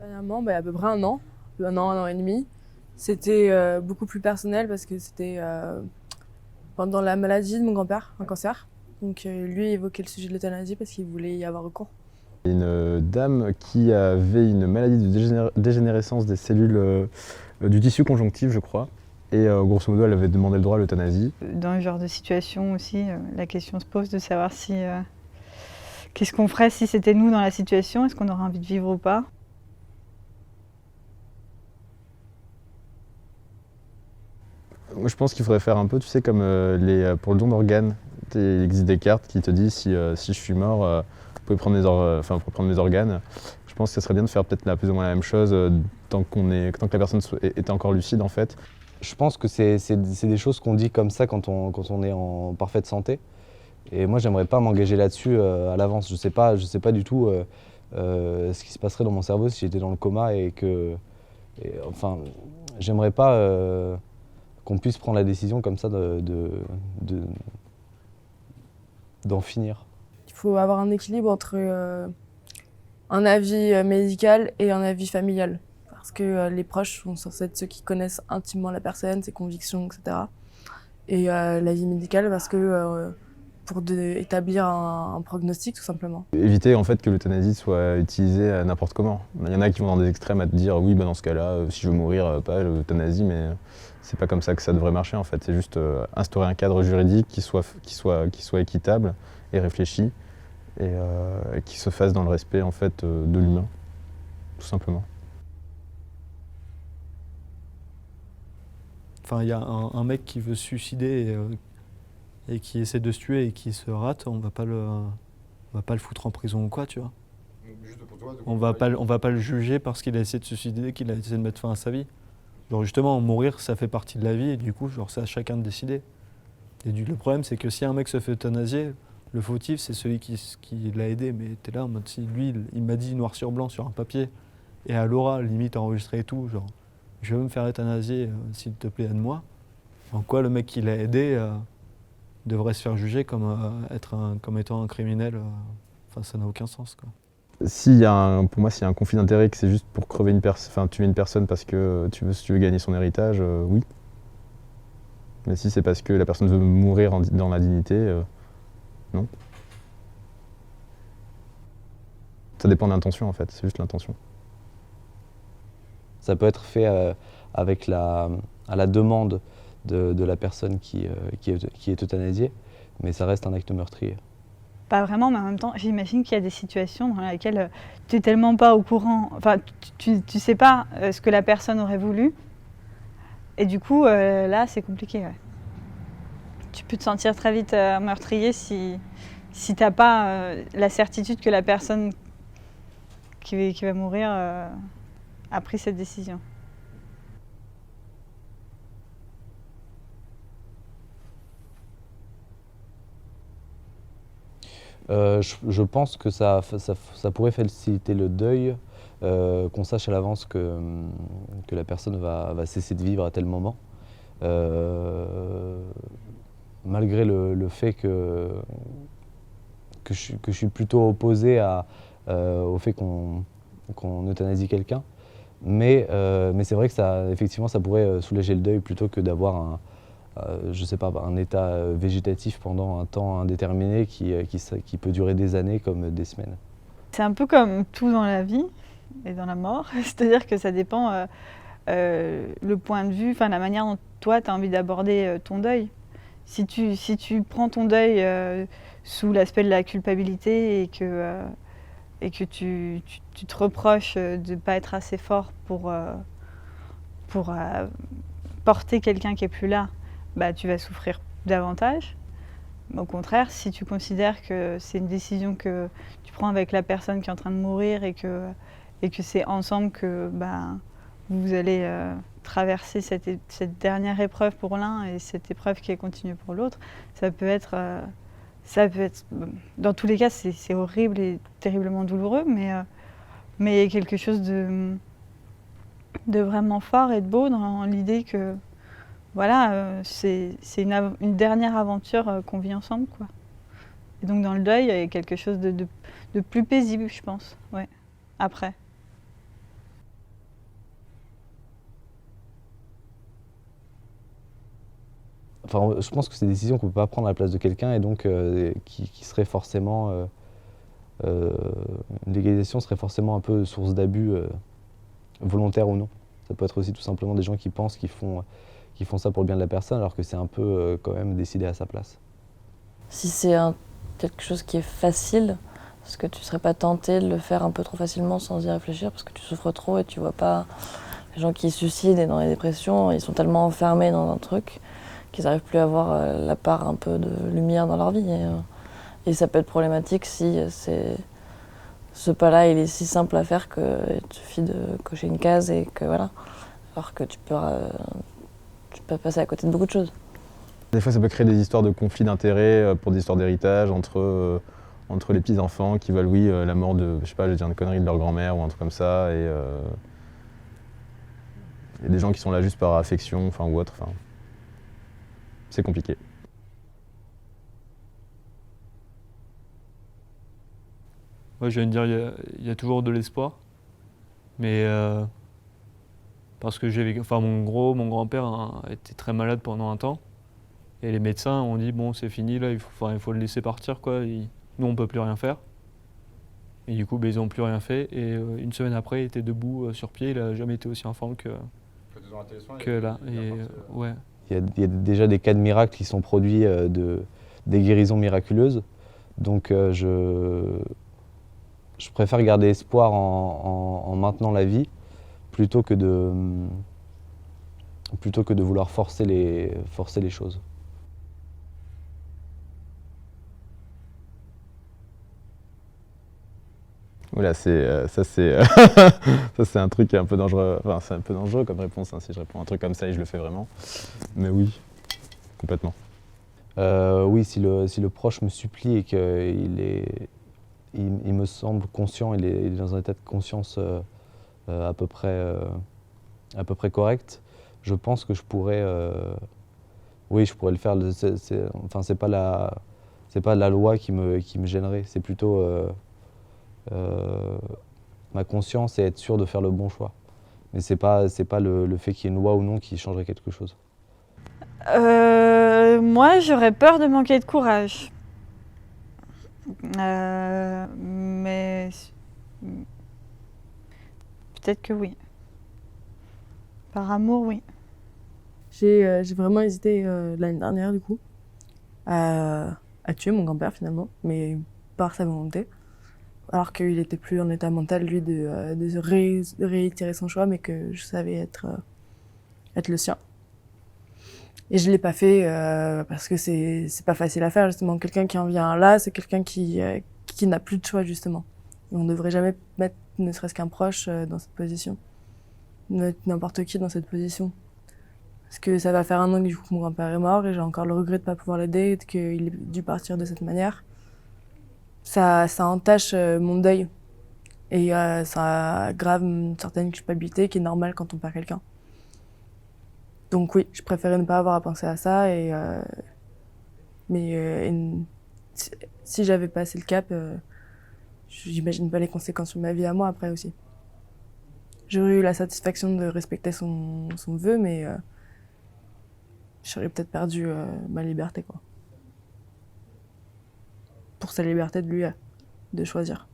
Dernièrement, à peu près un an et demi. C'était beaucoup plus personnel parce que c'était pendant la maladie de mon grand-père, un cancer. Donc lui évoquait le sujet de l'euthanasie parce qu'il voulait y avoir recours. Une dame qui avait une maladie de dégénérescence des cellules du tissu conjonctif, je crois. Et grosso modo, elle avait demandé le droit à l'euthanasie. Dans ce genre de situation aussi, la question se pose de savoir si qu'est-ce qu'on ferait si c'était nous dans la situation, est-ce qu'on aurait envie de vivre ou pas. Moi, je pense qu'il faudrait faire un peu, tu sais, comme pour le don d'organes. Il existe des cartes qui te disent si je suis mort, vous pouvez prendre vous pouvez prendre mes organes. Je pense que ce serait bien de faire peut-être plus ou moins la même chose tant que la personne est encore lucide en fait. Je pense que c'est des choses qu'on dit comme ça quand on est en parfaite santé. Et moi, j'aimerais pas m'engager là-dessus à l'avance. Je sais pas du tout ce qui se passerait dans mon cerveau si j'étais dans le coma enfin, j'aimerais pas qu'on puisse prendre la décision comme ça d'en finir. Il faut avoir un équilibre entre un avis médical et un avis familial. Parce que les proches sont censés être ceux qui connaissent intimement la personne, ses convictions, etc. Et l'avis médical parce que pour établir un prognostic tout simplement. Éviter en fait que l'euthanasie soit utilisée n'importe comment. Il y en a qui vont dans des extrêmes à te dire oui, dans ce cas-là, si je veux mourir, pas l'euthanasie, mais c'est pas comme ça que ça devrait marcher en fait. C'est juste instaurer un cadre juridique qui soit équitable et réfléchi et qui se fasse dans le respect en fait de l'humain, tout simplement. Enfin, il y a un mec qui veut se suicider et qui essaie de se tuer et qui se rate, on va pas le foutre en prison ou quoi, tu vois. On va pas le juger parce qu'il a essayé de se suicider, qu'il a essayé de mettre fin à sa vie. Genre justement, mourir, ça fait partie de la vie et du coup, genre, c'est à chacun de décider. Et le problème, c'est que si un mec se fait euthanasier, le fautif, c'est celui qui l'a aidé. Mais t'es là en mode, si lui, il m'a dit noir sur blanc sur un papier et à l'oral, limite enregistré et tout, genre, je veux me faire euthanasier, s'il te plaît, aide-moi. En quoi le mec qui l'a aidé devrait se faire juger comme étant un criminel. Enfin, ça n'a aucun sens, quoi. Pour moi, s'il y a un conflit d'intérêts, que c'est juste pour tuer une personne parce que tu veux gagner son héritage, oui. Mais si c'est parce que la personne veut mourir dans la dignité, non. Ça dépend de l'intention en fait, c'est juste l'intention. Ça peut être fait à la demande de la personne qui est euthanasiée, mais ça reste un acte meurtrier. Pas vraiment, mais en même temps, j'imagine qu'il y a des situations dans lesquelles tu n'es tellement pas au courant, enfin, tu sais pas ce que la personne aurait voulu, et du coup, là, c'est compliqué. Ouais. Tu peux te sentir très vite meurtrier si tu n'as pas la certitude que la personne qui va mourir a pris cette décision. Je pense que ça pourrait faciliter le deuil, qu'on sache à l'avance que la personne va cesser de vivre à tel moment. Malgré le fait que je suis plutôt opposé au fait qu'on euthanasie quelqu'un. Mais c'est vrai que effectivement, ça pourrait soulager le deuil plutôt que d'avoir je sais pas, un état végétatif pendant un temps indéterminé qui peut durer des années comme des semaines. C'est un peu comme tout dans la vie et dans la mort, c'est-à-dire que ça dépend le point de vue, enfin la manière dont toi tu as envie d'aborder ton deuil. Si tu prends ton deuil sous l'aspect de la culpabilité et que tu te reproches de ne pas être assez fort pour porter quelqu'un qui n'est plus là, tu vas souffrir davantage. Au contraire, si tu considères que c'est une décision que tu prends avec la personne qui est en train de mourir et que c'est ensemble que vous allez traverser cette dernière épreuve pour l'un et cette épreuve qui est continue pour l'autre, ça peut être, dans tous les cas, c'est horrible et terriblement douloureux, mais il y a quelque chose de vraiment fort et de beau dans l'idée que voilà, c'est une dernière aventure qu'on vit ensemble, quoi. Et donc dans le deuil, il y a quelque chose de plus paisible, je pense, ouais, après. Enfin, je pense que c'est des décisions qu'on ne peut pas prendre à la place de quelqu'un et donc qui serait forcément. Une légalisation serait forcément un peu source d'abus, volontaire ou non. Ça peut être aussi tout simplement des gens qui pensent qu'ils font ça pour le bien de la personne alors que c'est un peu quand même décidé à sa place. Si c'est quelque chose qui est facile, est-ce que tu serais pas tenté de le faire un peu trop facilement sans y réfléchir parce que tu souffres trop et tu vois pas les gens qui se suicident et dans les dépressions, ils sont tellement enfermés dans un truc qu'ils n'arrivent plus à avoir la part un peu de lumière dans leur vie. Et ça peut être problématique si ce pas-là il est si simple à faire qu'il suffit de cocher une case et que voilà. Alors que tu peux passer à côté de beaucoup de choses. Des fois, ça peut créer des histoires de conflits d'intérêts pour des histoires d'héritage entre les petits-enfants qui veulent, oui, la mort de, je sais pas, je vais dire une connerie, de leur grand-mère ou un truc comme ça. Et des gens qui sont là juste par affection, enfin, ou autre. Enfin, c'est compliqué. Ouais, je viens de dire, il y a toujours de l'espoir. Mais parce que mon grand-père a été très malade pendant un temps. Et les médecins ont dit, bon, c'est fini, là, il faut le laisser partir, quoi. Nous, on peut plus rien faire. Et du coup, ils n'ont plus rien fait. Et une semaine après, il était debout, sur pied. Il n'a jamais été aussi en forme que là. Et, ouais. Il y a déjà des cas de miracles qui sont produits, des guérisons miraculeuses. Donc je préfère garder espoir en maintenant la vie plutôt que de vouloir forcer les choses. Oula, ça c'est un truc un peu dangereux. Enfin, c'est un peu dangereux comme réponse, hein, si je réponds à un truc comme ça et je le fais vraiment. Mais oui, complètement. Oui, si le proche me supplie et qu'il me semble conscient, il est dans un état de conscience à peu près correct, je pense que je pourrais le faire. C'est pas la loi qui me gênerait, c'est plutôt ma conscience et être sûr de faire le bon choix. Mais c'est pas le fait qu'il y ait une loi ou non qui changerait quelque chose. Moi, j'aurais peur de manquer de courage. Mais peut-être que oui. Par amour, oui. J'ai vraiment hésité l'année dernière, du coup, à tuer mon grand-père finalement, mais par sa volonté. Alors qu'il était plus en état mental, lui, de réitérer son choix, mais que je savais être le sien. Et je l'ai pas fait parce que c'est pas facile à faire, justement. Quelqu'un qui en vient là, c'est quelqu'un qui n'a plus de choix, justement. Et on devrait jamais mettre ne serait-ce qu'un proche dans cette position. Mettre n'importe qui dans cette position. Parce que ça va faire 1 an que du coup mon grand-père est mort et j'ai encore le regret de pas pouvoir l'aider et qu'il ait dû partir de cette manière. Ça entache mon deuil et ça aggrave une certaine culpabilité qui est normale quand on perd quelqu'un. Donc oui, je préférais ne pas avoir à penser à ça mais si j'avais passé le cap, j'imagine pas les conséquences sur ma vie à moi après aussi. J'aurais eu la satisfaction de respecter son vœu, mais j'aurais peut-être perdu ma liberté, quoi. Pour sa liberté de lui, de choisir.